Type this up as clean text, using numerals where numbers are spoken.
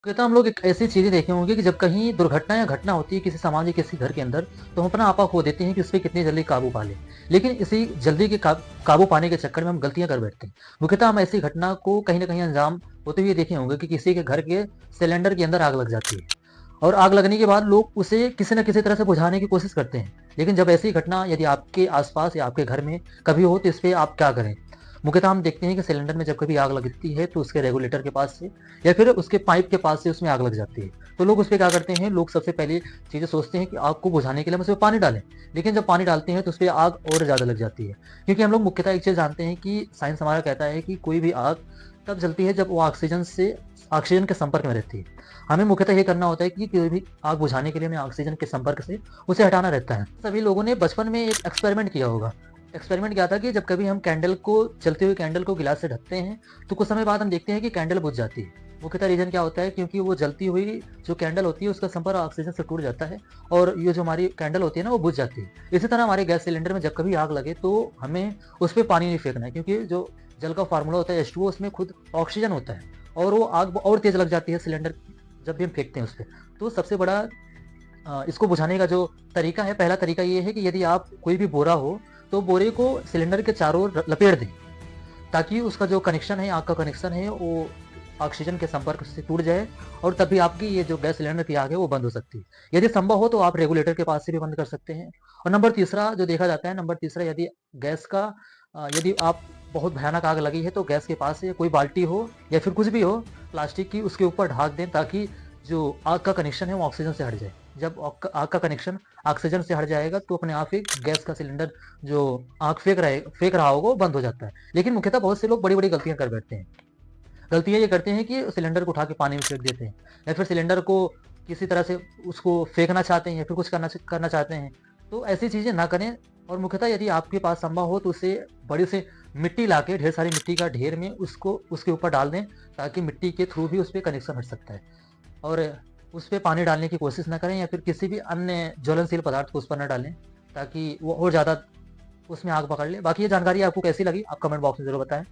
कहता हम लोग एक ऐसी चीज़ें देखे होंगे कि जब कहीं दुर्घटना या घटना होती है किसी समाज या किसी घर के अंदर, तो हम अपना आपा खो देते हैं कि उस पे कितनी जल्दी काबू पा लें। लेकिन इसी जल्दी के काबू पाने के चक्कर में हम गलतियाँ कर बैठते हैं। मुख्यतः हम ऐसी घटना को कहीं न कहीं अंजाम होते हुए देखे होंगे कि किसी के घर के सिलेंडर के अंदर आग लग जाती है और आग लगने के बाद लोग उसे किसी न किसी तरह से बुझाने की कोशिश करते हैं। लेकिन जब ऐसी घटना यदि आपके आस-पास या आपके घर में कभी हो तो इस पे आप क्या करें? मुख्यतः हम देखते हैं कि सिलेंडर में जब कभी आग लगती है तो उसके रेगुलेटर के पास से या फिर उसके पाइप के पास से उसमें आग लग जाती है। तो लोग उसपे क्या करते हैं, लोग सबसे पहले चीज़ें सोचते हैं कि आग को बुझाने के लिए हम उसमें पानी डालें। लेकिन जब पानी डालते हैं तो उसपे आग और ज़्यादा लग जाती है। क्योंकि हम लोग मुख्यतः एक चीज़ जानते हैं कि साइंस हमारा कहता है कि कोई भी आग तब जलती है जब वो ऑक्सीजन के संपर्क में रहती है। हमें मुख्यतः ये करना होता है कि कोई भी आग बुझाने के लिए हमें ऑक्सीजन के संपर्क से उसे हटाना रहता है। सभी लोगों ने बचपन में एक एक्सपेरिमेंट किया होगा। एक्सपेरिमेंट क्या था कि जब कभी हम कैंडल को जलते हुए कैंडल को गिलास से ढकते हैं, तो कुछ समय बाद हम देखते हैं कि कैंडल बुझ जाती है। मुख्यतः रीज़न क्या होता है, क्योंकि वो जलती हुई जो कैंडल होती है उसका संपर्क ऑक्सीजन से टूट जाता है और ये जो हमारी कैंडल होती है ना वो बुझ जाती है। इसी तरह हमारे गैस सिलेंडर में जब कभी आग लगे तो हमें उस पे पानी नहीं फेंकना है, क्योंकि जो जल का फ़ॉर्मूला होता है H2O, उसमें खुद ऑक्सीजन होता है और वो आग और तेज़ लग जाती है सिलेंडर जब भी हम फेंकते हैं उस पे। तो सबसे बड़ा इसको बुझाने का जो तरीका है, पहला तरीका ये है कि यदि आप कोई भी बोरा हो, तो बोरे को सिलेंडर के चारों ओर लपेट दें, ताकि उसका जो कनेक्शन है, आग का कनेक्शन है, वो ऑक्सीजन के संपर्क से टूट जाए और तभी आपकी ये जो गैस सिलेंडर की आग है, वो बंद हो सकती है। यदि संभव हो तो आप रेगुलेटर के पास से भी बंद कर सकते हैं। और नंबर तीसरा जो देखा जाता है, नंबर तीसरा यदि गैस का यदि आप बहुत भयानक आग लगी है, तो गैस के पास से कोई बाल्टी हो या फिर कुछ भी हो प्लास्टिक की, उसके ऊपर ढाक दें, ताकि जो आग का कनेक्शन है वो ऑक्सीजन से हट जाए। जब आग का कनेक्शन ऑक्सीजन से हट जाएगा तो अपने आप ही गैस का सिलेंडर जो आग फेंक रहा होगा वो बंद हो जाता है। लेकिन मुख्यतः बहुत से लोग बड़ी-बड़ी गलतियाँ कर बैठते हैं। गलतियाँ ये करते हैं कि सिलेंडर को उठा के पानी में फेंक देते हैं या फिर सिलेंडर को किसी तरह से उसको फेंकना चाहते हैं या फिर कुछ करना चाहते हैं। तो ऐसी चीज़ें ना करें और मुख्यतः यदि आपके पास संभव हो तो उसे बड़ी से मिट्टी लाके, ढेर सारी मिट्टी का ढेर में उसको उसके ऊपर डाल दें, ताकि मिट्टी के थ्रू भी उस पे कनेक्शन हट सकता है। और उस पे पानी डालने की कोशिश ना करें या फिर किसी भी अन्य ज्वलनशील पदार्थ को उस पर ना डालें, ताकि वो और ज़्यादा उसमें आग पकड़ ले। बाकी ये जानकारी आपको कैसी लगी आप कमेंट बॉक्स में ज़रूर बताएँ।